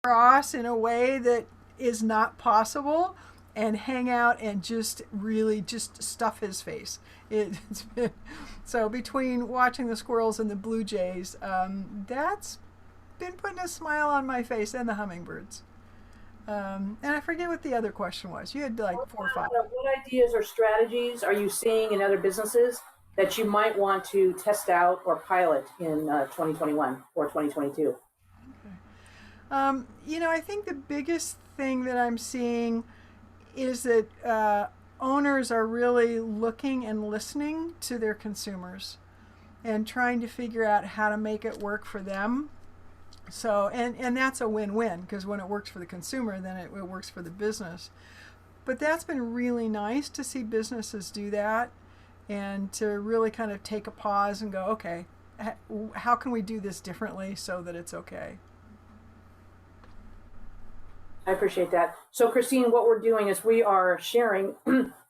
cross in a way that is not possible and hang out and just really just stuff his face. It's been, so between watching the squirrels and the blue jays, that's been putting a smile on my face, and the hummingbirds. And I forget what the other question was. You had like four or five. What ideas or strategies are you seeing in other businesses that you might want to test out or pilot in 2021 or 2022? I think the biggest thing that I'm seeing is that owners are really looking and listening to their consumers and trying to figure out how to make it work for them. So, and that's a win-win, because when it works for the consumer, then it works for the business. But that's been really nice to see businesses do that, and to really kind of take a pause and go, okay, how can we do this differently so that it's okay? I appreciate that. So, Christine, what we're doing is we are sharing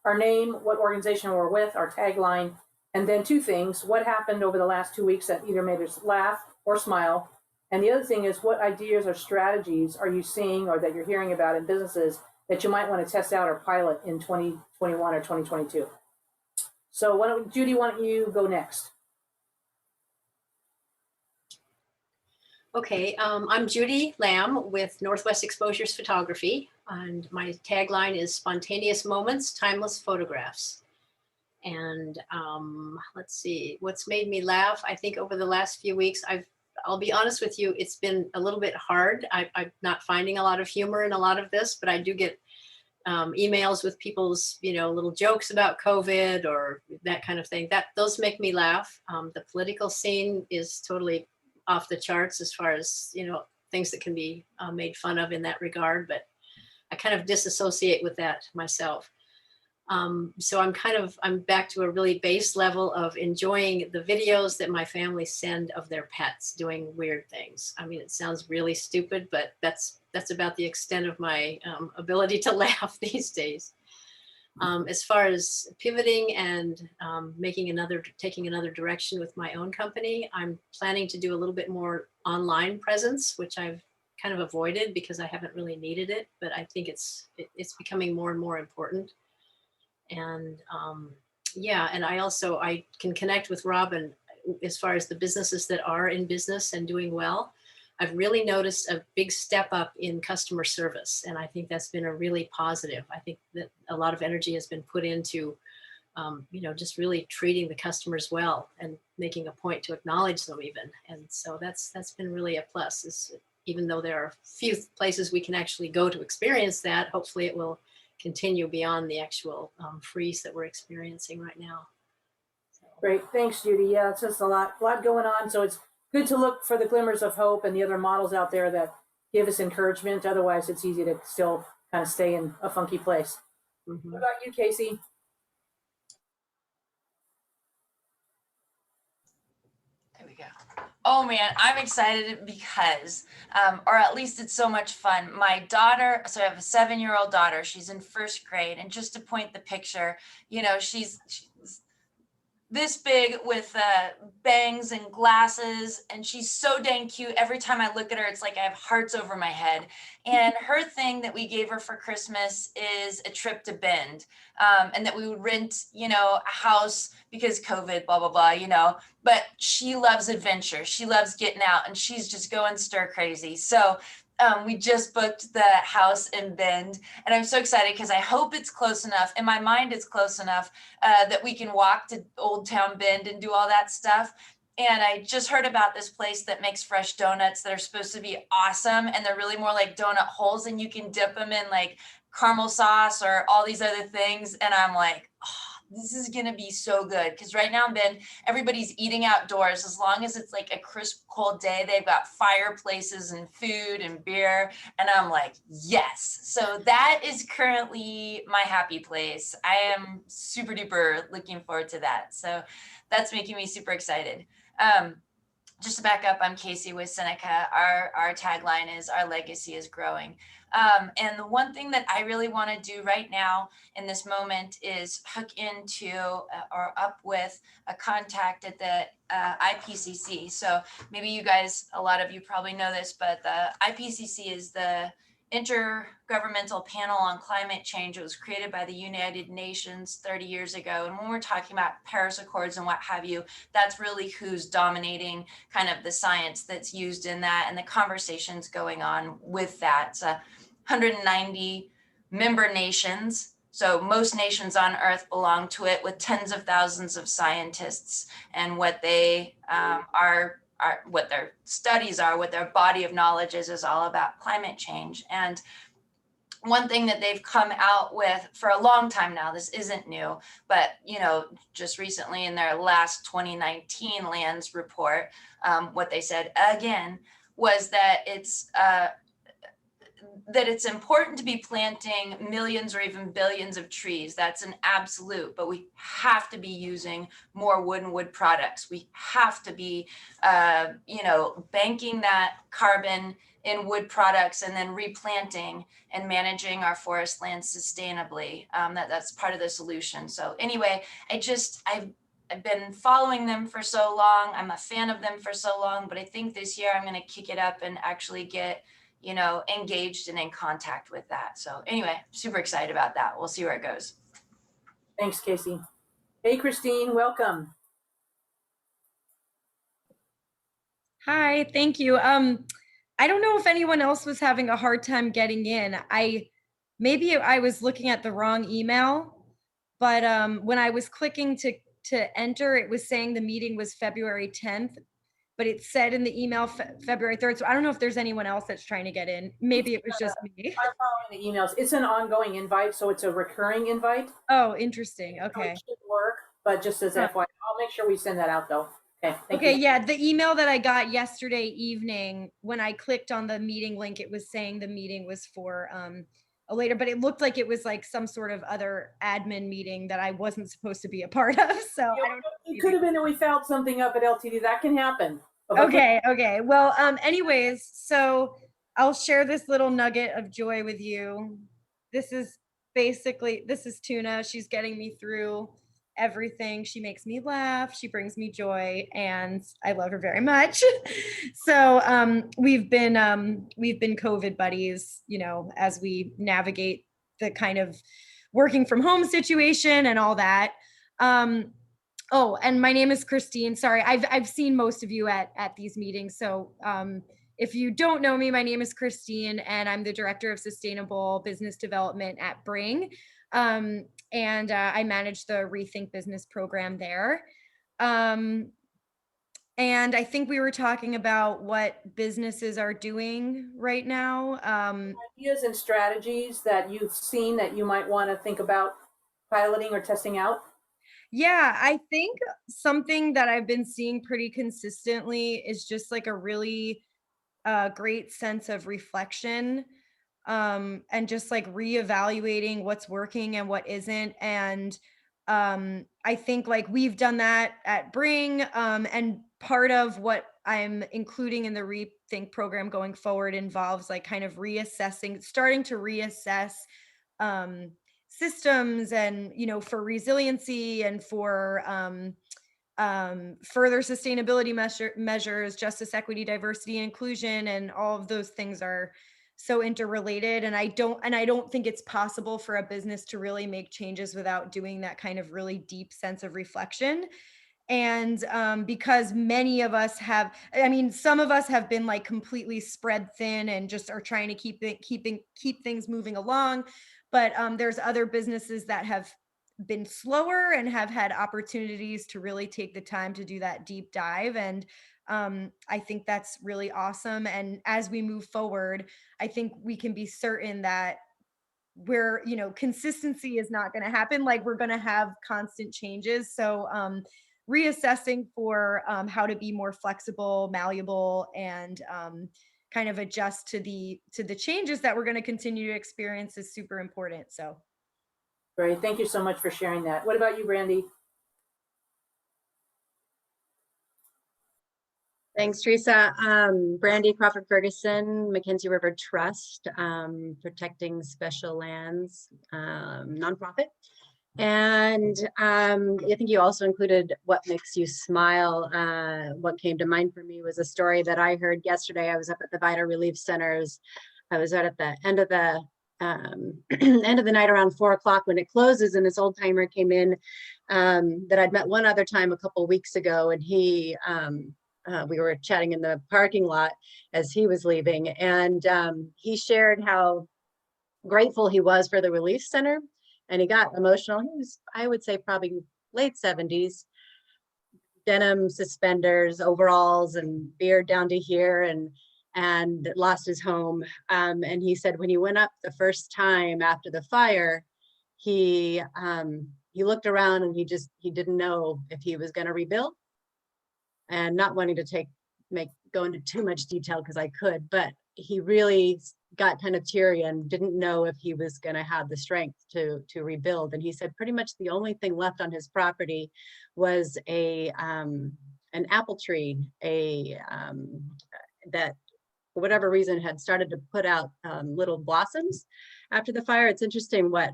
our name, what organization we're with, our tagline, and then two things: what happened over the last 2 weeks that either made us laugh or smile, and the other thing is what ideas or strategies are you seeing or that you're hearing about in businesses that you might want to test out or pilot in 2021 or 2022. So, Judy, why don't you go next? Okay, I'm Judy Lamb with Northwest Exposures Photography, and my tagline is Spontaneous Moments, Timeless Photographs. And let's see, what's made me laugh, I think over the last few weeks, I'll be honest with you, it's been a little bit hard. I'm not finding a lot of humor in a lot of this, but I do get emails with people's, little jokes about COVID or that kind of thing. Those make me laugh. The political scene is totally off the charts as far as things that can be made fun of in that regard, but I kind of disassociate with that myself. So I'm back to a really base level of enjoying the videos that my family send of their pets doing weird things. I mean, it sounds really stupid, but that's about the extent of my ability to laugh these days. As far as pivoting and taking another direction with my own company, I'm planning to do a little bit more online presence, which I've kind of avoided because I haven't really needed it, but I think it's becoming more and more important. And yeah, and I can connect with Robin as far as the businesses that are in business and doing well. I've really noticed a big step up in customer service, and I think that's been a really positive. I think that a lot of energy has been put into, just really treating the customers well and making a point to acknowledge them even. And so that's been really a plus. Even though there are few places we can actually go to experience that, hopefully it will continue beyond the actual freeze that we're experiencing right now. Great, thanks, Judy. Yeah, it's just a lot going on. So it's good to look for the glimmers of hope and the other models out there that give us encouragement. Otherwise, it's easy to still kind of stay in a funky place. Mm-hmm. What about you, Casey? There we go. Oh man, I'm excited because, or at least it's so much fun. My daughter, so I have a 7-year-old daughter. She's in first grade, and just to point the picture, she's this big with bangs and glasses, and she's so dang cute. Every time I look at her, it's like I have hearts over my head. And her thing that we gave her for Christmas is a trip to Bend, and that we would rent, a house because COVID, blah, blah, blah, but she loves adventure. She loves getting out, and she's just going stir crazy. So we just booked the house in Bend, and I'm so excited because I hope it's close enough. In my mind, it's close enough that we can walk to Old Town Bend and do all that stuff. And I just heard about this place that makes fresh donuts that are supposed to be awesome. And they're really more like donut holes, and you can dip them in like caramel sauce or all these other things. And I'm like, oh, this is going to be so good. Because right now in Bend, everybody's eating outdoors. As long as it's like a crisp, cold day, they've got fireplaces and food and beer. And I'm like, yes. So that is currently my happy place. I am super duper looking forward to that. So that's making me super excited. just to back up, I'm Casey with Seneca. Our tagline is "Our legacy is growing." And the one thing that I really want to do right now in this moment is hook into or up with a contact at the IPCC. So maybe you guys, a lot of you probably know this, but the IPCC is the Intergovernmental Panel on Climate Change. It was created by the United Nations 30 years ago. And when we're talking about Paris Accords and what have you, that's really who's dominating kind of the science that's used in that and the conversations going on with that. It's 190 member nations. So most nations on Earth belong to it, with tens of thousands of scientists, and what they are what their studies are, what their body of knowledge is all about climate change. And one thing that they've come out with for a long time now, this isn't new, but just recently in their last 2019 lands report, what they said again was that it's important to be planting millions or even billions of trees. That's an absolute, but we have to be using more wood and wood products. We have to be, banking that carbon in wood products and then replanting and managing our forest lands sustainably. That's part of the solution. So anyway, I've been following them for so long. I'm a fan of them for so long, but I think this year I'm going to kick it up and actually get engaged and in contact with that. So anyway, super excited about that. We'll see where it goes. Thanks, Casey. Hey, Christine, welcome. Hi, thank you. I don't know if anyone else was having a hard time getting in. Maybe I was looking at the wrong email, but when I was clicking to enter, it was saying the meeting was February 10th. But it said in the email February 3rd. So I don't know if there's anyone else that's trying to get in. Maybe it was just me. I'm following the emails. It's an ongoing invite, so it's a recurring invite. Oh, interesting. Okay. So it should work, but just as FYI, I'll make sure we send that out though. Okay. Thank you. Yeah. The email that I got yesterday evening, when I clicked on the meeting link, it was saying the meeting was for a later, but it looked like it was like some sort of other admin meeting that I wasn't supposed to be a part of. So I don't know. It could have been that we fouled something up at LTD. That can happen. Okay. Well, anyways, so I'll share this little nugget of joy with you. This is Tuna. She's getting me through everything. She makes me laugh. She brings me joy, and I love her very much. So we've been COVID buddies, as we navigate the kind of working from home situation and all that. Oh, and my name is Christine. Sorry, I've seen most of you at these meetings. So if you don't know me, my name is Christine, and I'm the Director of Sustainable Business Development at Bring. And I manage the Rethink Business program there. And I think we were talking about what businesses are doing right now. Ideas and strategies that you've seen that you might want to think about piloting or testing out. Yeah, I think something that I've been seeing pretty consistently is just like a really great sense of reflection, and just like reevaluating what's working and what isn't. And I think like we've done that at Bring, and part of what I'm including in the Rethink program going forward involves like kind of starting to reassess systems and for resiliency and for further sustainability measures, justice, equity, diversity, and inclusion, and all of those things are so interrelated. And I don't think it's possible for a business to really make changes without doing that kind of really deep sense of reflection. And because many of us some of us have been like completely spread thin and just are trying to keep things moving along. But there's other businesses that have been slower and have had opportunities to really take the time to do that deep dive. And I think that's really awesome. And as we move forward, I think we can be certain that consistency is not going to happen. Like we're going to have constant changes. So reassessing for how to be more flexible, malleable, and kind of adjust to the changes that we're going to continue to experience is super important. So great. Thank you so much for sharing that. What about you, Brandy? Thanks, Teresa. Brandy Crawford Ferguson, Mackenzie River Trust, protecting special lands, nonprofit. And I think you also included what makes you smile. What came to mind for me was a story that I heard yesterday. I was up at the Vital Relief Centers. I was out at the end of the end of the night around 4 o'clock when it closes, and this old timer came in that I'd met one other time a couple of weeks ago, and he we were chatting in the parking lot as he was leaving, and he shared how grateful he was for the relief center, and he got emotional. He was, I would say, probably late 70s, denim suspenders, overalls, and beard down to here, and lost his home. And he said when he went up the first time after the fire, he looked around and he didn't know if he was going to rebuild. And not wanting to go into too much detail because I could, but he really got kind of teary and didn't know if he was going to have the strength to rebuild. And he said pretty much the only thing left on his property was an apple tree, that for whatever reason had started to put out little blossoms after the fire. It's interesting what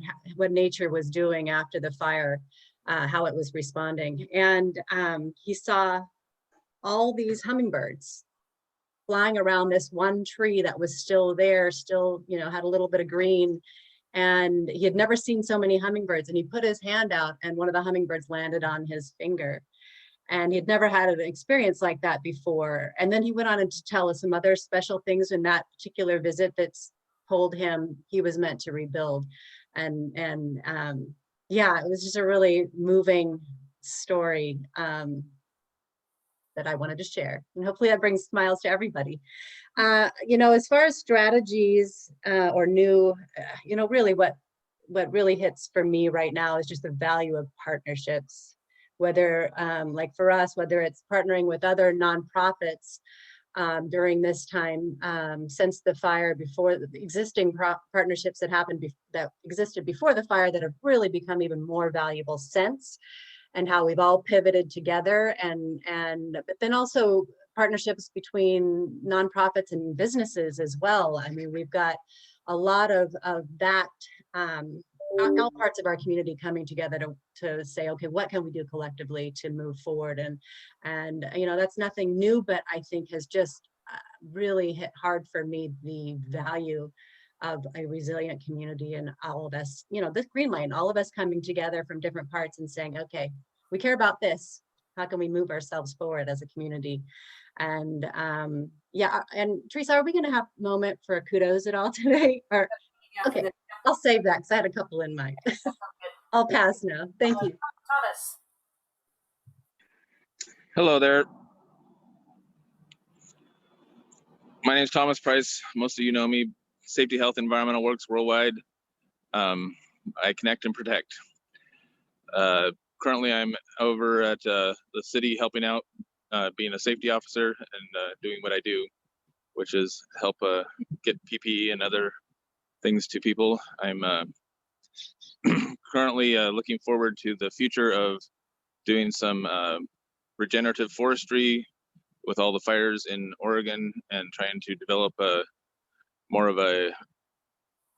nature was doing after the fire, how it was responding. And he saw all these hummingbirds flying around this one tree that was still there, still, had a little bit of green. And he had never seen so many hummingbirds. And he put his hand out and one of the hummingbirds landed on his finger. And he had never had an experience like that before. And then he went on to tell us some other special things in that particular visit that's told him he was meant to rebuild. And yeah, it was just a really moving story that I wanted to share. And hopefully that brings smiles to everybody. As far as strategies or new, really what really hits for me right now is just the value of partnerships, whether like for us, whether it's partnering with other nonprofits during this time, since the fire, before the existing partnerships that existed before the fire that have really become even more valuable since, and how we've all pivoted together, but then also partnerships between nonprofits and businesses as well. I mean, we've got a lot of that, all parts of our community coming together to say, okay, what can we do collectively to move forward? And that's nothing new, but I think has just really hit hard for me, the value of a resilient community, and all of us, this GreenLane, all of us coming together from different parts and saying, okay, we care about this. How can we move ourselves forward as a community? And yeah, and Teresa, are we going to have a moment for kudos at all today? Or okay, I'll save that because I had a couple in mind. I'll pass now. Thank you. Thomas. Hello there. My name is Thomas Price. Most of you know me. Safety, Health, Environmental Works Worldwide. I connect and protect. Currently, I'm over at the city helping out, being a safety officer and doing what I do, which is help get PPE and other things to people. I'm currently looking forward to the future of doing some regenerative forestry with all the fires in Oregon and trying to develop more of a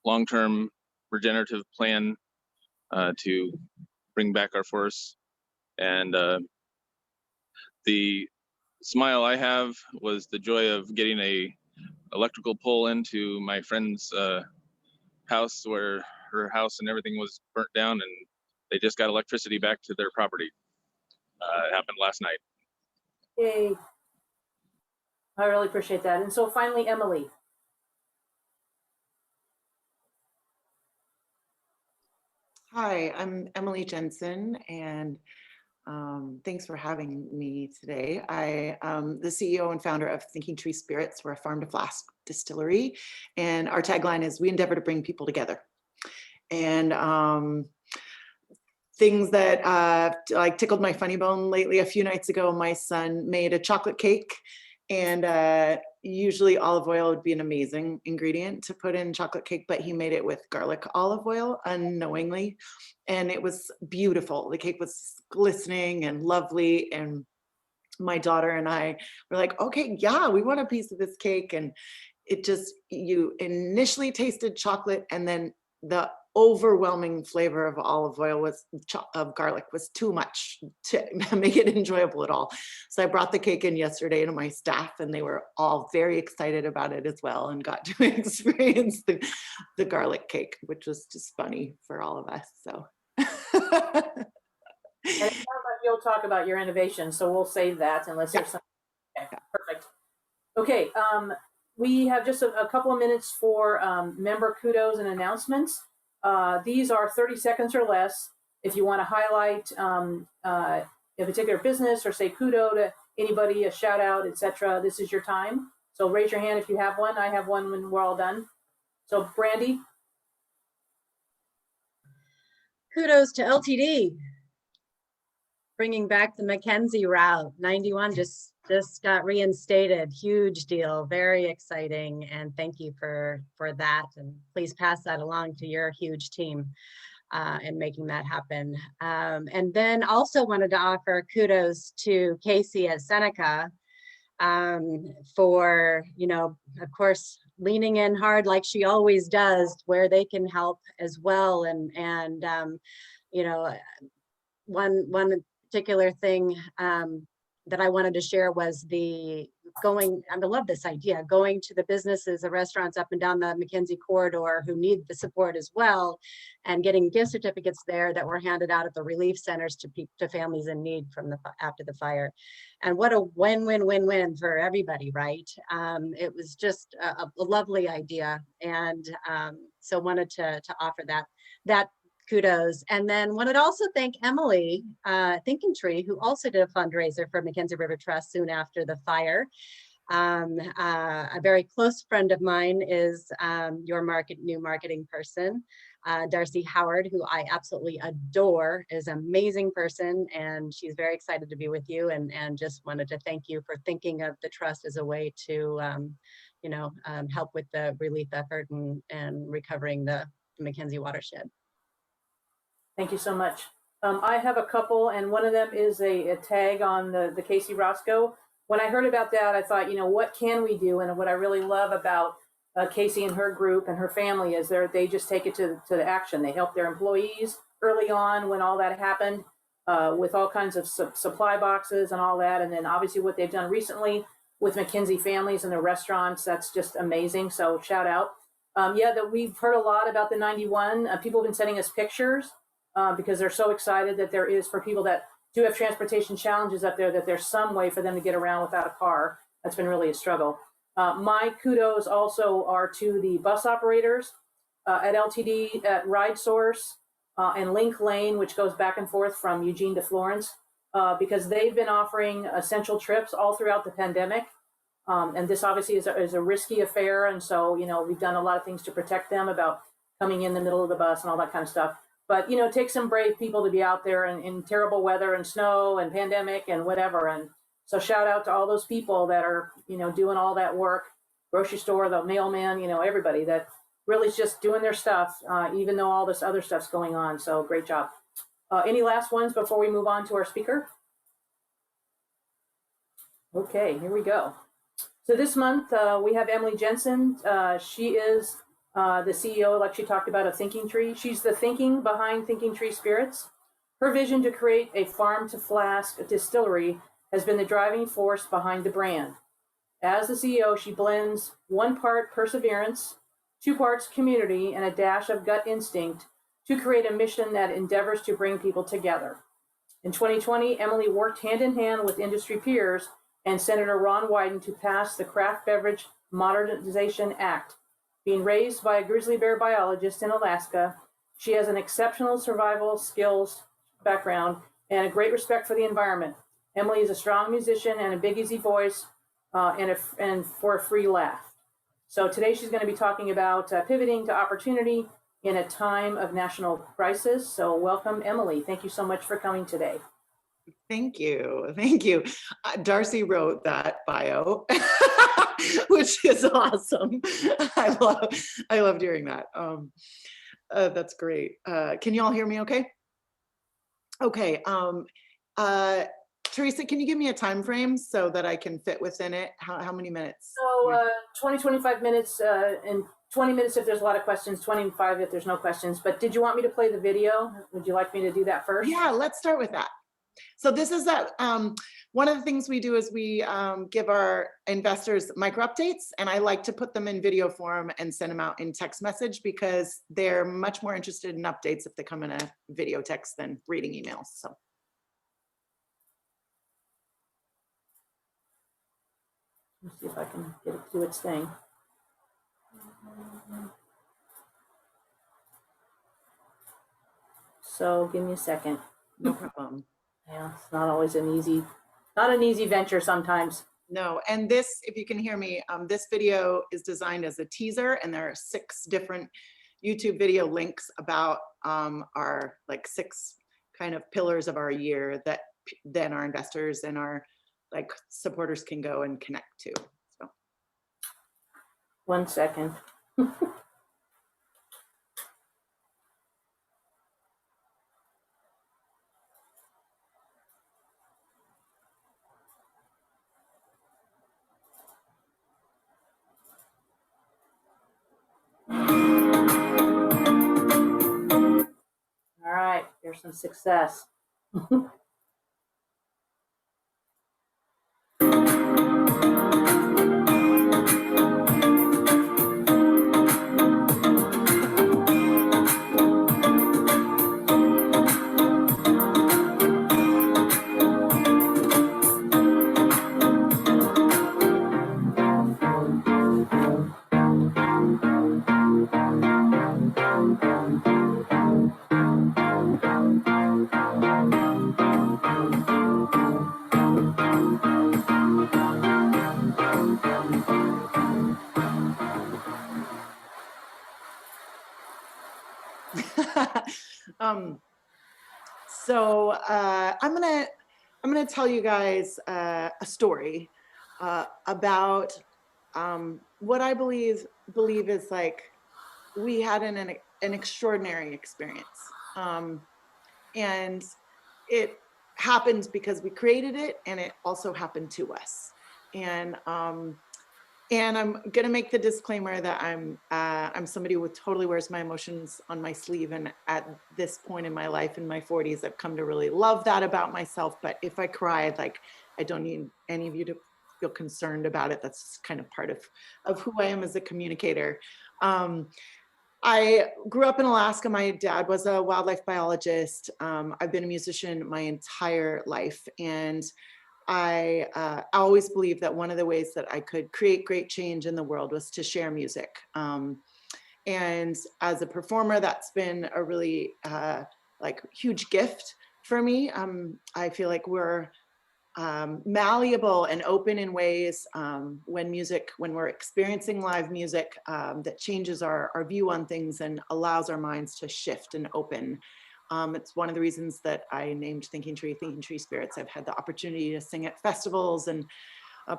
long-term regenerative plan to bring back our forests. And the smile I have was the joy of getting a electrical pole into my friend's house, where her house and everything was burnt down, and they just got electricity back to their property. It happened last night. Yay. I really appreciate that. And so finally, Emily. Hi, I'm Emily Jensen, and thanks for having me today. I am the CEO and founder of Thinking Tree Spirits. We're a farm to flask distillery, and our tagline is "We endeavor to bring people together." And things that like tickled my funny bone lately. A few nights ago, my son made a chocolate cake, and usually olive oil would be an amazing ingredient to put in chocolate cake, but he made it with garlic olive oil unknowingly, and it was beautiful. The cake was glistening and lovely, and my daughter and I were like, okay, yeah, we want a piece of this cake. And it just, you initially tasted chocolate, and then the overwhelming flavor of olive oil of garlic was too much to make it enjoyable at all. So I brought the cake in yesterday to my staff, and they were all very excited about it as well, and got to experience the garlic cake, which was just funny for all of us. So. And it sounds like you'll talk about your innovation, so we'll save that unless there's something. Okay, perfect. Okay, we have just a couple of minutes for member kudos and announcements. These are 30 seconds or less. If you want to highlight a particular business or say kudo to anybody, a shout out, etc., this is your time. So raise your hand if you have one. I have one when we're all done. So Brandy. Kudos to LTD. Bringing back the Mackenzie route. 91 just got reinstated. Huge deal, very exciting, and thank you for that. And please pass that along to your huge team in making that happen. And then also wanted to offer kudos to Casey at Seneca for, of course, leaning in hard like she always does, where they can help as well. And one particular thing that I wanted to share was I love this idea, going to the businesses, the restaurants up and down the Mackenzie corridor who need the support as well, and getting gift certificates there that were handed out at the relief centers to families in need after the fire. And what a win-win-win-win for everybody, right? It was just a lovely idea, and so wanted to offer that kudos. And then wanted to also thank Emily Thinking Tree, who also did a fundraiser for Mackenzie River Trust soon after the fire. A very close friend of mine is your new marketing person, Darcy Howard, who I absolutely adore, is an amazing person, and she's very excited to be with you, and just wanted to thank you for thinking of the trust as a way to help with the relief effort and recovering the Mackenzie watershed. Thank you so much. I have a couple, and one of them is a tag on the Casey Roscoe. When I heard about that, I thought, what can we do? And what I really love about Casey and her group and her family is they just take it to the action. They help their employees early on when all that happened with all kinds of supply boxes and all that. And then obviously what they've done recently with Mackenzie families and the restaurants, that's just amazing. So shout out. That we've heard a lot about the 91. People have been sending us pictures. Because they're so excited that there is, for people that do have transportation challenges up there, that there's some way for them to get around without a car. That's been really a struggle. My kudos also are to the bus operators at LTD, at Ride Source, and Link Lane, which goes back and forth from Eugene to Florence, because they've been offering essential trips all throughout the pandemic. And this obviously is a risky affair. And so, we've done a lot of things to protect them about coming in the middle of the bus and all that kind of stuff. But, it takes some brave people to be out there in terrible weather and snow and pandemic and whatever. And so shout out to all those people that are, doing all that work, grocery store, the mailman, everybody that really is just doing their stuff, even though all this other stuff's going on. So great job. Any last ones before we move on to our speaker? Okay, here we go. So this month we have Emily Jensen. She is the CEO, like she talked about, of Thinking Tree. She's the thinking behind Thinking Tree Spirits. Her vision to create a farm-to-flask distillery has been the driving force behind the brand. As the CEO, she blends 1 part perseverance, 2 parts community, and a dash of gut instinct to create a mission that endeavors to bring people together. In 2020, Emily worked hand in hand with industry peers and Senator Ron Wyden to pass the Craft Beverage Modernization Act. Being raised by a grizzly bear biologist in Alaska, she has an exceptional survival skills background and a great respect for the environment. Emily is a strong musician and a big, easy voice and for a free laugh. So today she's going to be talking about pivoting to opportunity in a time of national crisis. So welcome, Emily. Thank you so much for coming today. Thank you. Thank you. Darcy wrote that bio, which is awesome. I love hearing that. That's great. Can you all hear me okay? Okay. Teresa, can you give me a time frame so that I can fit within it? How many minutes? So 20, 25 minutes and 20 minutes if there's a lot of questions, 25 if there's no questions. But did you want me to play the video? Would you like me to do that first? Yeah, let's start with that. So this is that, one of the things we do is we give our investors micro updates, and I like to put them in video form and send them out in text message because they're much more interested in updates if they come in a video text than reading emails. So. Let's see if I can get it to do its thing. So give me a second. No problem. Yeah, it's not always not an easy venture sometimes. No, and this, if you can hear me, this video is designed as a teaser, and there are 6 different YouTube video links about our like 6 kind of pillars of our year that then our investors and our like supporters can go and connect to. So 1 second. All right, here's some success. I'm gonna tell you guys a story about what I believe is like we had an extraordinary experience, and it happened because we created it, and it also happened to us. And I'm gonna make the disclaimer that I'm somebody who totally wears my emotions on my sleeve, and at this point in my life, in my 40s, I've come to really love that about myself. But if I cry, like, I don't need any of you to feel concerned about it. That's kind of part of who I am as a communicator. I grew up in Alaska. My dad was a wildlife biologist. I've been a musician my entire life, and I always believed that one of the ways that I could create great change in the world was to share music. And as a performer, that's been a really like huge gift for me. I feel like we're malleable and open in ways when we're experiencing live music that changes our view on things and allows our minds to shift and open. It's one of the reasons that I named Thinking Tree Spirits. I've had the opportunity to sing at festivals and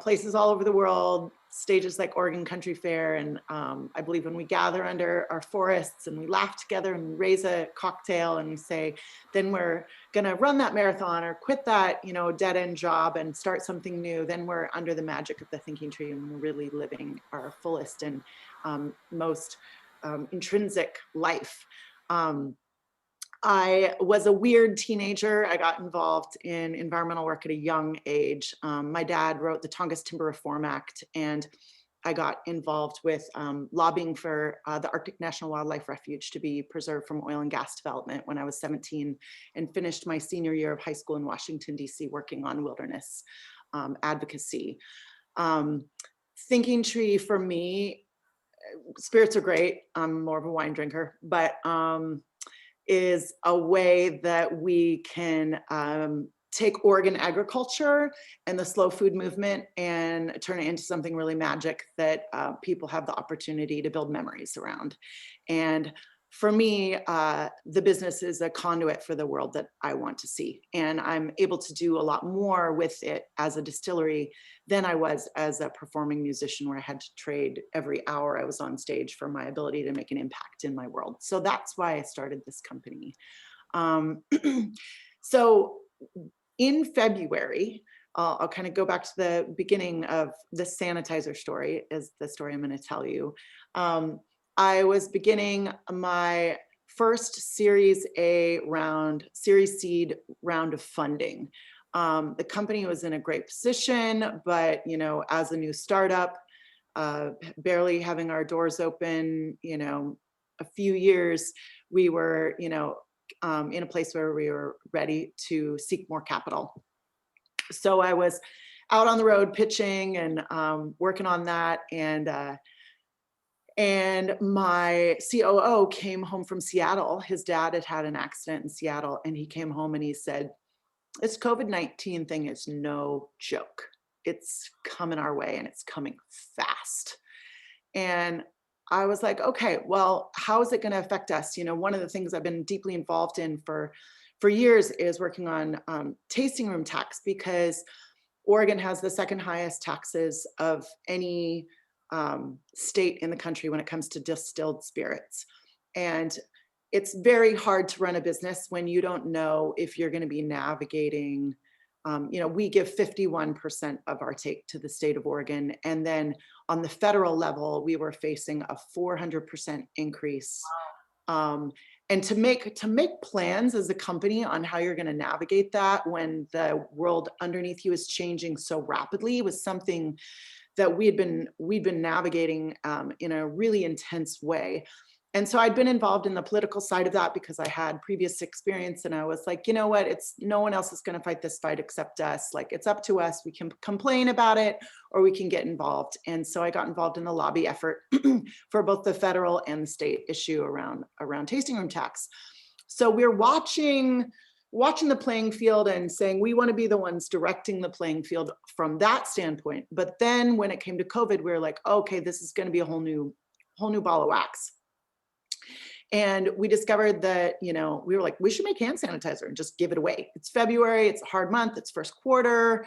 places all over the world, stages like Oregon Country Fair. And I believe when we gather under our forests and we laugh together and we raise a cocktail and we say, then we're gonna run that marathon or quit that, dead end job and start something new, then we're under the magic of the Thinking Tree and we're really living our fullest and most intrinsic life. I was a weird teenager. I got involved in environmental work at a young age. My dad wrote the Tongass Timber Reform Act, and I got involved with lobbying for the Arctic National Wildlife Refuge to be preserved from oil and gas development when I was 17, and finished my senior year of high school in Washington, D.C., working on wilderness advocacy. Thinking Tree, for me, spirits are great. I'm more of a wine drinker, but is a way that we can take Oregon agriculture and the slow food movement and turn it into something really magic that people have the opportunity to build memories around. And for me, the business is a conduit for the world that I want to see. And I'm able to do a lot more with it as a distillery than I was as a performing musician, where I had to trade every hour I was on stage for my ability to make an impact in my world. So that's why I started this company. So in February, I'll kind of go back to the beginning of the sanitizer story, is the story I'm going to tell you. I was beginning my first Series seed round of funding. The company was in a great position, but, you know, as a new startup, barely having our doors open, you know, a few years, we were, you know, in a place where we were ready to seek more capital. So I was out on the road pitching and working on that. And my COO came home from Seattle. His dad had had an accident in Seattle, and he came home and he said, this COVID-19 thing is no joke. It's coming our way and it's coming fast. And I was like, okay, well, how is it going to affect us? You know, one of the things I've been deeply involved in for years is working on tasting room tax, because Oregon has the second highest taxes of any state in the country when it comes to distilled spirits. And it's very hard to run a business when you don't know if you're going to be navigating, you know, we give 51% of our take to the state of Oregon. And then on the federal level, we were facing a 400% increase. Wow. And to make plans as a company on how you're going to navigate that when the world underneath you is changing so rapidly was something that we'd been navigating in a really intense way. And so I'd been involved in the political side of that because I had previous experience, and I was like, you know what, it's no one else is going to fight this fight except us. Like, it's up to us. We can complain about it or we can get involved. And so I got involved in the lobby effort for both the federal and the state issue around tasting room tax. So we're watching the playing field and saying we want to be the ones directing the playing field from that standpoint. But then when it came to COVID, we were like, okay, this is going to be a whole new ball of wax. And we discovered that, you know, we were like, we should make hand sanitizer and just give it away. It's February, it's a hard month, it's first quarter.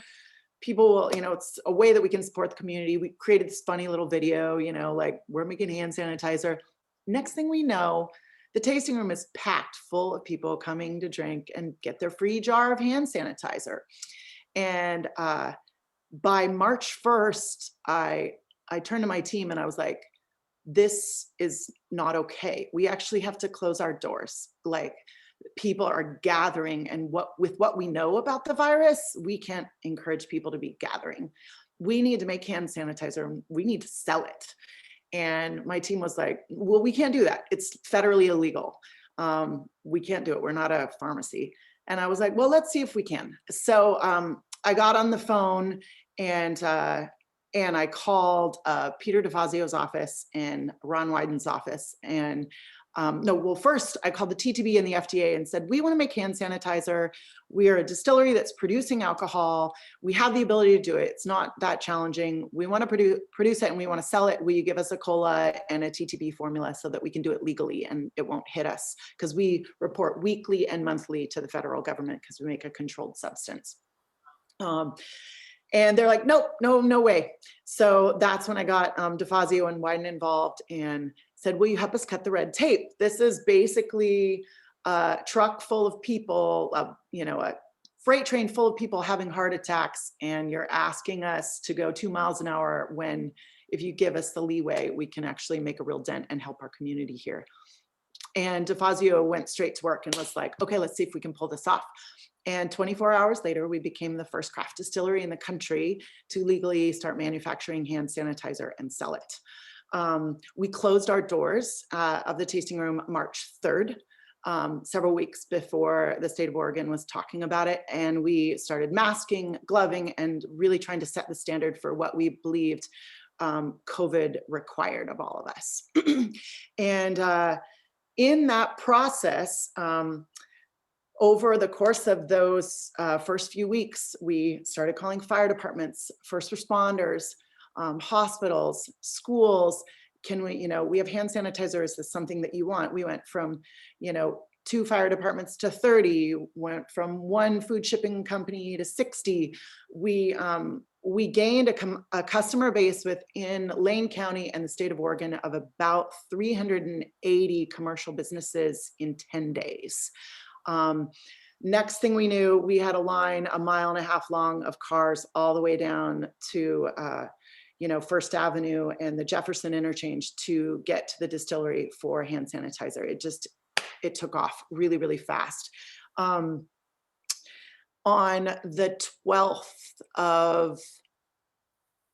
People will, you know, it's a way that we can support the community. We created this funny little video, you know, like, we're making hand sanitizer. Next thing we know, the tasting room is packed full of people coming to drink and get their free jar of hand sanitizer. And by March 1st, I turned to my team and I was like, this is not okay. We actually have to close our doors. Like, people are gathering, and with what we know about the virus, we can't encourage people to be gathering. We need to make hand sanitizer. We need to sell it. And my team was like, well, we can't do that. It's federally illegal. We can't do it. We're not a pharmacy. And I was like, well, let's see if we can. So I got on the phone and I called Peter DeFazio's office and Ron Wyden's office. And first I called the TTB and the FDA and said, we want to make hand sanitizer. We are a distillery that's producing alcohol. We have the ability to do it. It's not that challenging. We want to produce it and we want to sell it. Will you give us a cola and a TTB formula so that we can do it legally and it won't hit us? Because we report weekly and monthly to the federal government because we make a controlled substance. And they're like, nope, no way. So that's when I got DeFazio and Wyden involved and said, will you help us cut the red tape? This is basically a truck full of people, a freight train full of people having heart attacks, and you're asking us to go 2 miles an hour when, if you give us the leeway, we can actually make a real dent and help our community here. And DeFazio went straight to work and was like, okay, let's see if we can pull this off. And 24 hours later, we became the first craft distillery in the country to legally start manufacturing hand sanitizer and sell it. We closed our doors of the tasting room March 3rd, several weeks before the state of Oregon was talking about it. And we started masking, gloving, and really trying to set the standard for what we believed COVID required of all of us. And in that process, over the course of those first few weeks, we started calling fire departments, first responders, hospitals, schools. Can we, we have hand sanitizer. Is this something that you want? We went from, 2 fire departments to 30, went from 1 food shipping company to 60. We gained a customer base within Lane County and the state of Oregon of about 380 commercial businesses in 10 days. Next thing we knew, we had a line 1.5 miles long of cars all the way down to, First Avenue and the Jefferson interchange to get to the distillery for hand sanitizer. It took off really, really fast. On the 12th of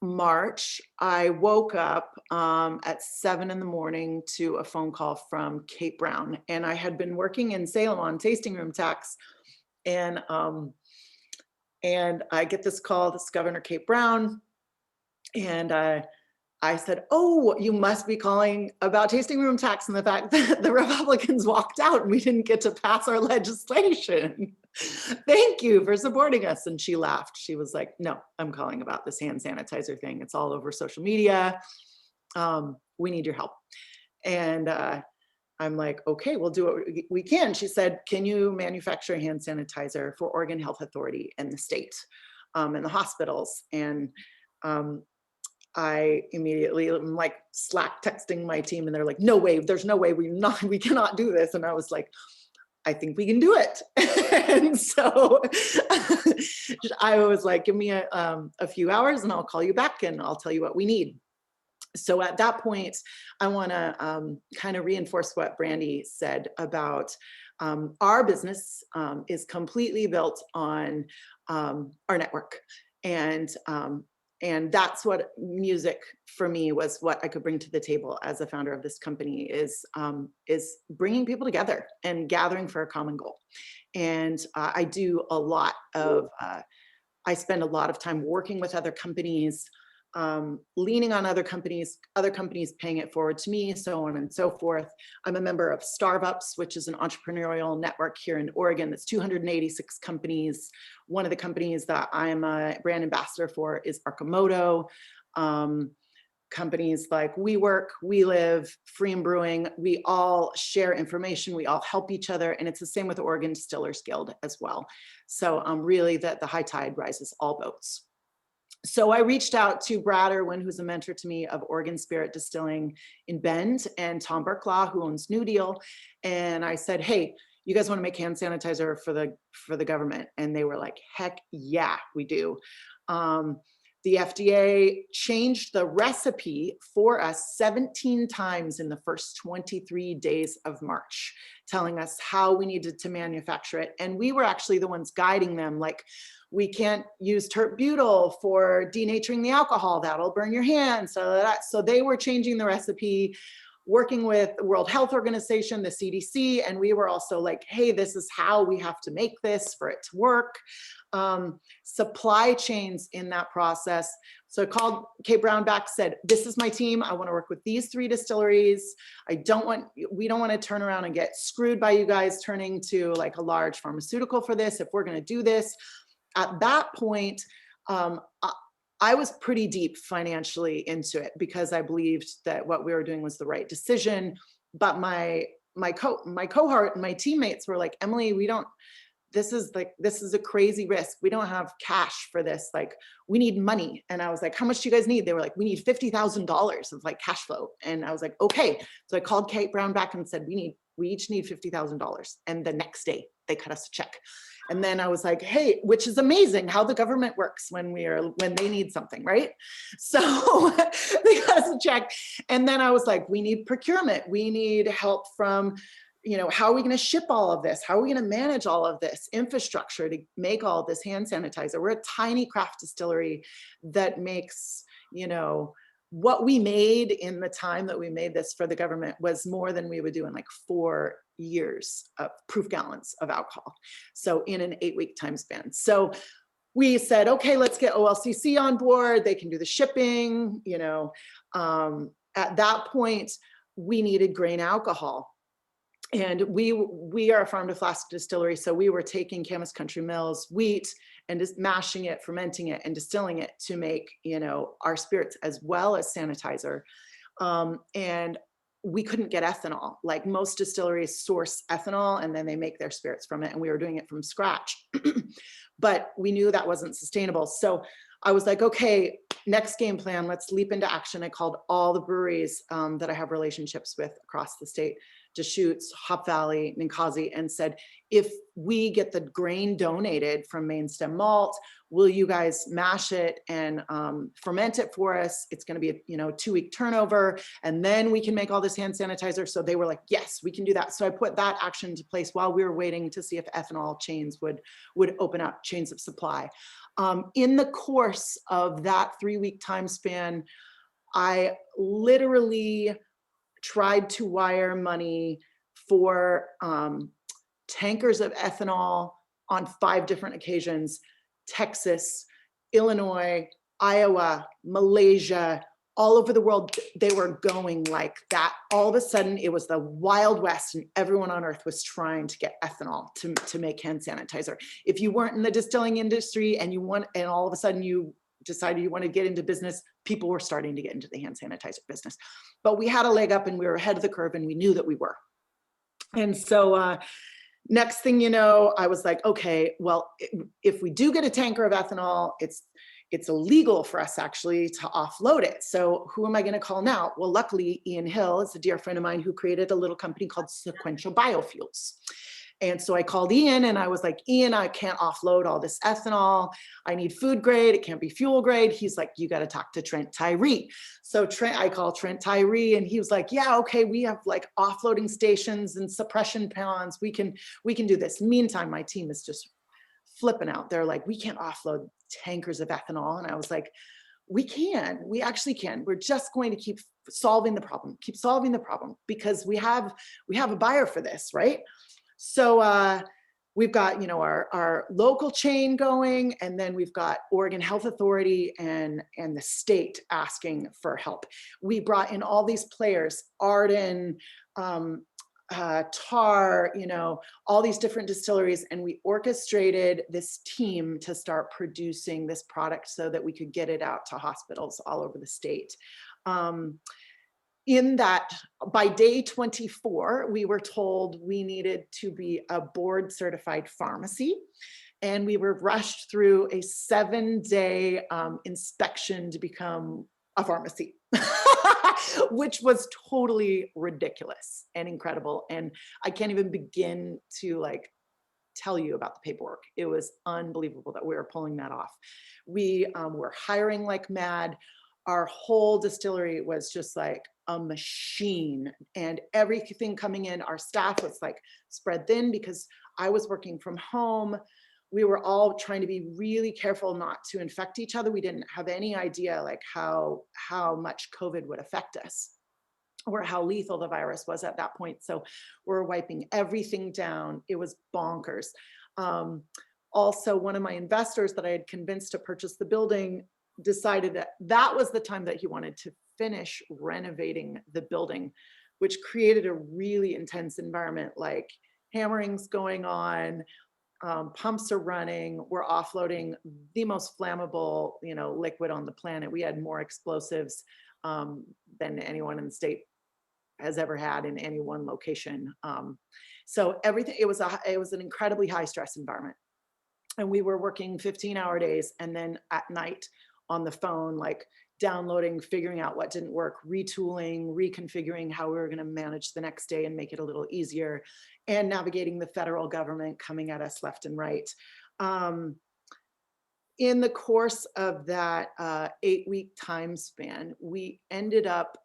March, I woke up at 7 a.m. to a phone call from Kate Brown, and I had been working in Salem on tasting room tax, and I get this call. This is Governor Kate Brown, and I said, "Oh, you must be calling about tasting room tax and the fact that the Republicans walked out and we didn't get to pass our legislation. Thank you for supporting us." And she laughed. She was like, "No, I'm calling about this hand sanitizer thing. It's all over social media. We need your help." And I'm like, "Okay, we'll do what we can." She said, "Can you manufacture hand sanitizer for Oregon Health Authority and the state and the hospitals?" And I immediately am like Slack texting my team, and they're like, "No way, there's no way, we cannot do this." And I was like, "I think we can do it." And so I was like, "Give me a few hours and I'll call you back and I'll tell you what we need." So at that point, I want to kind of reinforce what Brandy said about our business is completely built on our network. And that's what music for me was, what I could bring to the table as a founder of this company is bringing people together and gathering for a common goal. And I do a lot of, I spend a lot of time working with other companies, leaning on other companies paying it forward to me, so on and so forth. I'm a member of Startups, which is an entrepreneurial network here in Oregon. That's 286 companies. One of the companies that I'm a brand ambassador for is Arcimoto. Companies like WeWork, WeLive, Free and Brewing, we all share information, we all help each other, and it's the same with the Oregon Distillers Guild as well. So really that the high tide rises all boats. So I reached out to Brad Irwin, who's a mentor to me, of Oregon Spirit Distilling in Bend, and Tom Burklaw, who owns New Deal. And I said, "Hey, you guys want to make hand sanitizer for the government?" And they were like, "Heck yeah, we do." The FDA changed the recipe for us 17 times in the first 23 days of March, telling us how we needed to manufacture it. And we were actually the ones guiding them, like, we can't use tert-butyl for denaturing the alcohol, that'll burn your hands. So they were changing the recipe, working with the World Health Organization, the CDC, and we were also like, "Hey, this is how we have to make this for it to work." Supply chains in that process. So I called Kate Brown back, said, "This is my team. I want to work with these 3 distilleries. We don't want to turn around and get screwed by you guys turning to like a large pharmaceutical for this if we're going to do this." At that point, I was pretty deep financially into it because I believed that what we were doing was the right decision. But my cohort and my teammates were like, "Emily, this is a crazy risk. We don't have cash for this. Like, we need money." And I was like, "How much do you guys need?" They were like, "We need $50,000 of like cash flow." And I was like, "Okay." So I called Kate Brown back and said, we each need $50,000. And the next day they cut us a check. And then I was like, "Hey," which is amazing how the government works when they need something, right? So they cut us a check. And then I was like, "We need procurement. We need help from, how are we going to ship all of this? How are we going to manage all of this infrastructure to make all of this hand sanitizer?" We're a tiny craft distillery that makes, what we made in the time that we made this for the government was more than we would do in like 4 years of proof gallons of alcohol. So in an 8-week time span. So we said, "Okay, let's get OLCC on board. They can do the shipping." At that point, we needed grain alcohol. And we are a farm to flask distillery. So we were taking Camas Country Mills wheat and just mashing it, fermenting it, and distilling it to make, our spirits as well as sanitizer. And we couldn't get ethanol. Like most distilleries source ethanol and then they make their spirits from it. And we were doing it from scratch. But we knew that wasn't sustainable. So I was like, okay, next game plan, let's leap into action. I called all the breweries that I have relationships with across the state, Deschutes, Hop Valley, Ninkasi, and said, if we get the grain donated from Main Stem Malt, will you guys mash it and ferment it for us? It's going to be a 2-week turnover, and then we can make all this hand sanitizer. So they were like, yes, we can do that. So I put that action into place while we were waiting to see if ethanol chains would open up, chains of supply. In the course of that 3-week time span, I literally tried to wire money for tankers of ethanol on 5 different occasions: Texas, Illinois, Iowa, Malaysia, all over the world. They were going like that. All of a sudden, it was the Wild West, and everyone on earth was trying to get ethanol to make hand sanitizer. If you weren't in the distilling industry and all of a sudden you decided you want to get into business, people were starting to get into the hand sanitizer business. But we had a leg up and we were ahead of the curve, and we knew that we were. And so next thing you know, I was like, okay, well, if we do get a tanker of ethanol, it's illegal for us actually to offload it. So who am I going to call now? Well, luckily, Ian Hill is a dear friend of mine who created a little company called Sequential Biofuels. And so I called Ian and I was like, Ian, I can't offload all this ethanol. I need food grade. It can't be fuel grade. He's like, you got to talk to Trent Tyree. So I call Trent Tyree and he was like, yeah, okay, we have like offloading stations and suppression ponds. We can do this. Meantime, my team is just flipping out. They're like, we can't offload tankers of ethanol. And I was like, we actually can. We're just going to keep solving the problem, because we have a buyer for this, right? So we've got, our local chain going, and then we've got Oregon Health Authority and the state asking for help. We brought in all these players, Arden, Tar, all these different distilleries, and we orchestrated this team to start producing this product so that we could get it out to hospitals all over the state. In that, by day 24, we were told we needed to be a board certified pharmacy, and we were rushed through a 7-day inspection to become a pharmacy, which was totally ridiculous and incredible. And I can't even begin to tell you about the paperwork. It was unbelievable that we were pulling that off. We were hiring like mad. Our whole distillery was just like a machine, and everything coming in, our staff was like spread thin because I was working from home. We were all trying to be really careful not to infect each other. We didn't have any idea how much COVID would affect us or how lethal the virus was at that point. So we're wiping everything down. It was bonkers. Also, one of my investors that I had convinced to purchase the building decided that was the time that he wanted to finish renovating the building, which created a really intense environment, like hammering's going on, pumps are running, we're offloading the most flammable, liquid on the planet. We had more explosives than anyone in the state has ever had in any one location. So everything, it was an incredibly high stress environment. And we were working 15-hour days, and then at night on the phone, downloading, figuring out what didn't work, retooling, reconfiguring how we were going to manage the next day and make it a little easier, and navigating the federal government coming at us left and right. In the course of that 8-week time span, we ended up,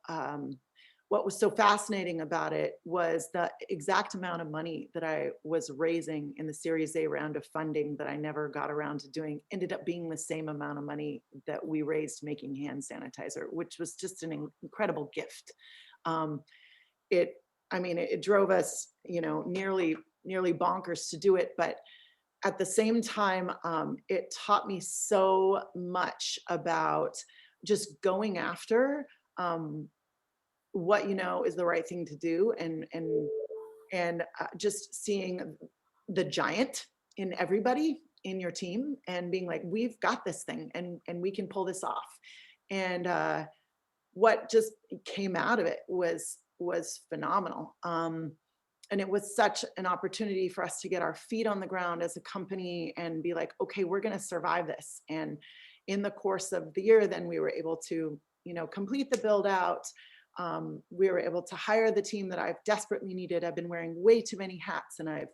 what was so fascinating about it was the exact amount of money that I was raising in the Series A round of funding that I never got around to doing ended up being the same amount of money that we raised making hand sanitizer, which was just an incredible gift. It drove us, nearly bonkers to do it, but at the same time, it taught me so much about just going after what is the right thing to do, and just seeing the giant in everybody in your team and being like, we've got this thing and we can pull this off. And what just came out of it was phenomenal. And it was such an opportunity for us to get our feet on the ground as a company and be like, okay, we're going to survive this. And in the course of the year, then we were able to, complete the build out. We were able to hire the team that I've desperately needed. I've been wearing way too many hats, and I've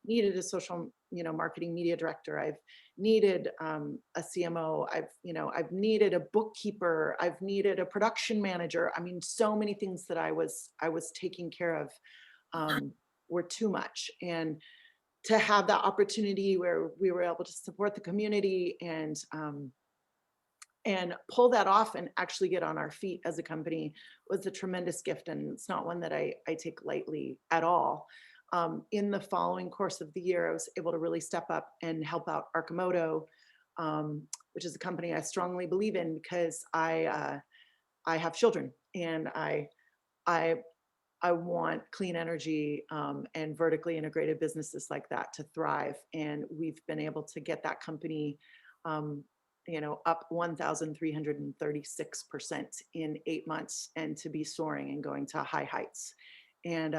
needed a social, marketing media director. I've needed a CMO. I've needed a bookkeeper. I've needed a production manager. I mean, so many things that I was taking care of were too much. And to have that opportunity where we were able to support the community and pull that off and actually get on our feet as a company was a tremendous gift. And it's not one that I take lightly at all. In the following course of the year, I was able to really step up and help out Arcimoto, which is a company I strongly believe in because I have children, and I want clean energy and vertically integrated businesses like that to thrive. And we've been able to get that company up 1,336% in 8 months, and to be soaring and going to high heights. And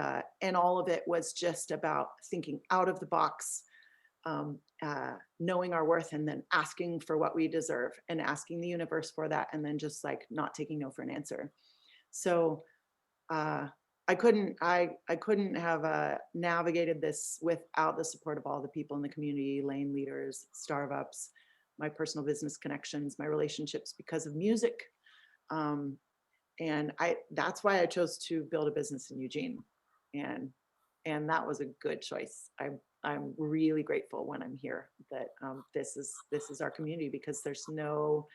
all of it was just about thinking out of the box, knowing our worth, and then asking for what we deserve and asking the universe for that, and then just like not taking no for an answer. So I couldn't have navigated this without the support of all the people in the community, lane leaders, startups, my personal business connections, my relationships because of music. And that's why I chose to build a business in Eugene. And that was a good choice. I'm really grateful when I'm here that this is our community, because there's no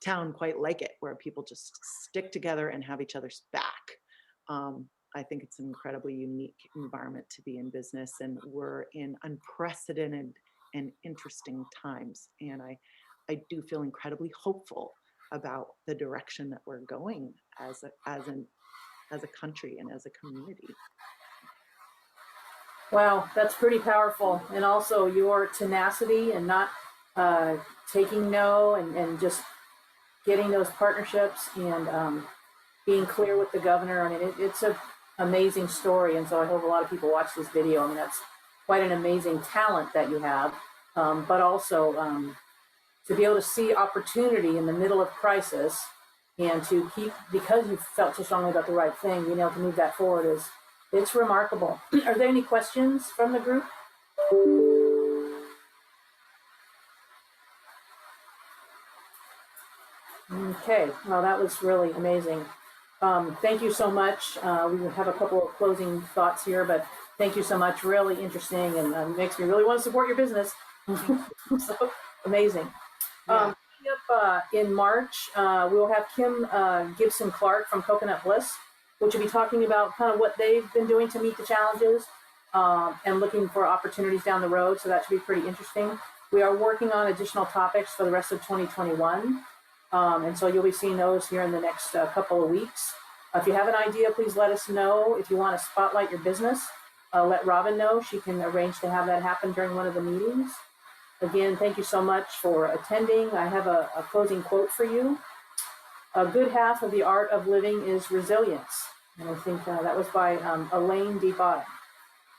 town quite like it where people just stick together and have each other's back. I think it's an incredibly unique environment to be in business, and we're in unprecedented and interesting times. And I do feel incredibly hopeful about the direction that we're going as a country and as a community. Wow, that's pretty powerful. And also your tenacity and not taking no, and just getting those partnerships, and being clear with the governor. I mean, it's an amazing story. And so I hope a lot of people watch this video. I mean, that's quite an amazing talent that you have, but also to be able to see opportunity in the middle of crisis, and to keep, because you felt so strongly about the right thing, being able to move that forward it's remarkable. Are there any questions from the group? Okay, well, that was really amazing. Thank you so much. We have a couple of closing thoughts here, but thank you so much. Really interesting, and makes me really want to support your business. So amazing. Yeah. In March, we'll have Kim Gibson Clark from Coconut Bliss, which will be talking about kind of what they've been doing to meet the challenges and looking for opportunities down the road. So that should be pretty interesting. We are working on additional topics for the rest of 2021. And so you'll be seeing those here in the next couple of weeks. If you have an idea, please let us know. If you want to spotlight your business, let Robin know. She can arrange to have that happen during one of the meetings. Again, thank you so much for attending. I have a closing quote for you. A good half of the art of living is resilience. And I think that was by Elaine D. Bottom.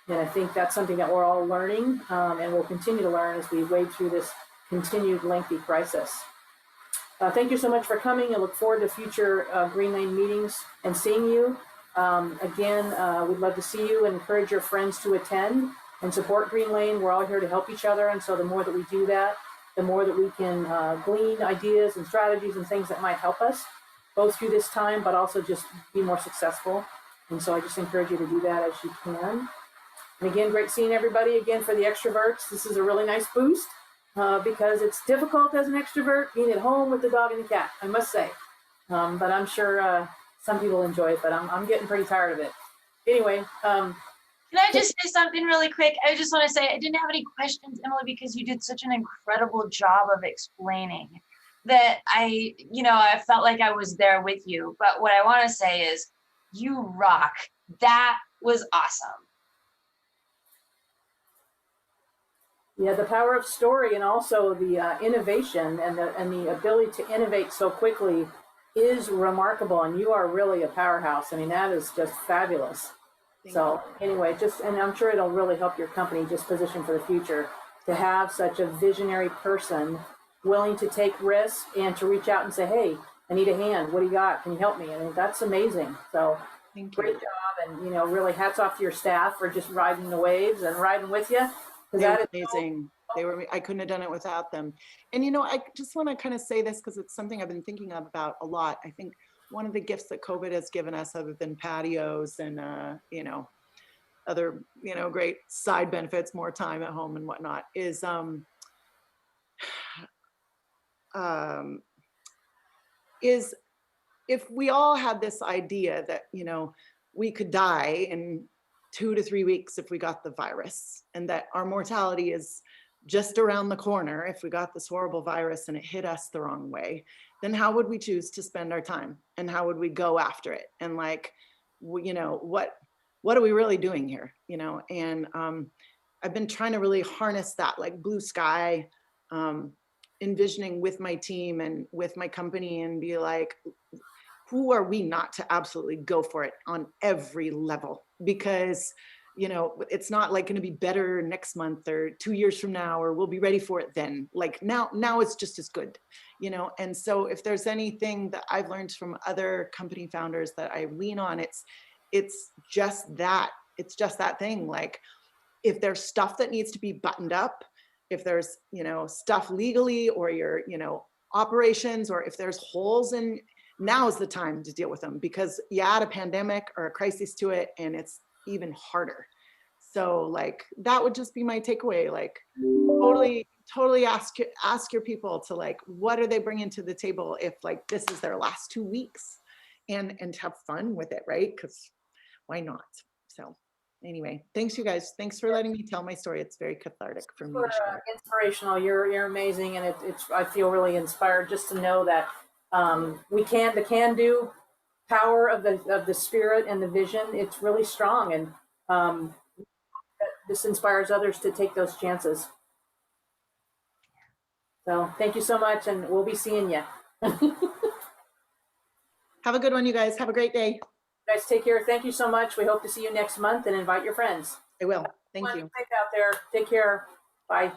And I think that's something that we're all learning and will continue to learn as we wade through this continued lengthy crisis. Thank you so much for coming. I look forward to future GreenLane meetings and seeing you. Again, we'd love to see you and encourage your friends to attend and support GreenLane. We're all here to help each other. And so the more that we do that, the more that we can glean ideas and strategies and things that might help us both through this time, but also just be more successful. And so I just encourage you to do that as you can. And again, great seeing everybody. Again, for the extroverts, this is a really nice boost because it's difficult as an extrovert being at home with the dog and the cat, I must say. But I'm sure some people enjoy it, but I'm getting pretty tired of it. Anyway. Can I just say something really quick? I just want to say I didn't have any questions, Emily, because you did such an incredible job of explaining that I felt like I was there with you. But what I want to say is you rock. That was awesome. Yeah, the power of story, and also the innovation and the ability to innovate so quickly is remarkable. And you are really a powerhouse. I mean, that is just fabulous. So anyway, and I'm sure it'll really help your company just position for the future to have such a visionary person willing to take risks and to reach out and say, hey, I need a hand. What do you got? Can you help me? And that's amazing. So Thank great you. job. And, you know, really hats off to your staff for just riding the waves and riding with you. They That were is amazing. They were, I couldn't have done it without them. And, you know, I just want to kind of say this because it's something I've been thinking about a lot. I think one of the gifts that COVID has given us, other than patios and, you know, other, you know, great side benefits, more time at home and whatnot, is if we all had this idea that, you know, we could die in 2 to 3 weeks if we got the virus, and that our mortality is just around the corner if we got this horrible virus and it hit us the wrong way, then how would we choose to spend our time, and how would we go after it? And like, you know, what are we really doing here? You know, and I've been trying to really harness that, like, blue sky, envisioning with my team and with my company, and be like, who are we not to absolutely go for it on every level? Because, you know, it's not like going to be better next month or 2 years from now, or we'll be ready for it then. Like now it's just as good, you know? And so if there's anything that I've learned from other company founders that I lean on, it's just that thing. Like, if there's stuff that needs to be buttoned up, if there's, you know, stuff legally or your, you know, operations, or if there's holes in, now is the time to deal with them, because you add a pandemic or a crisis to it and it's even harder. So like, that would just be my takeaway. Like, totally ask your people to, like, what are they bringing to the table if, like, this is their last 2 weeks, and have fun with it, right? Because why not? So anyway, thanks you guys. Thanks for letting me tell my story. It's very cathartic for me to share. inspirational. You're amazing. And it's, I feel really inspired just to know that the can-do power of the spirit and the vision, it's really strong. And this inspires others to take those chances. So thank you so much, and we'll be seeing you. Have a good one, you guys. Have a great day. Guys, take care. Thank you so much. We hope to see you next month, and invite your friends. I will. Thank Everyone, you. be safe out there. Take care. Bye.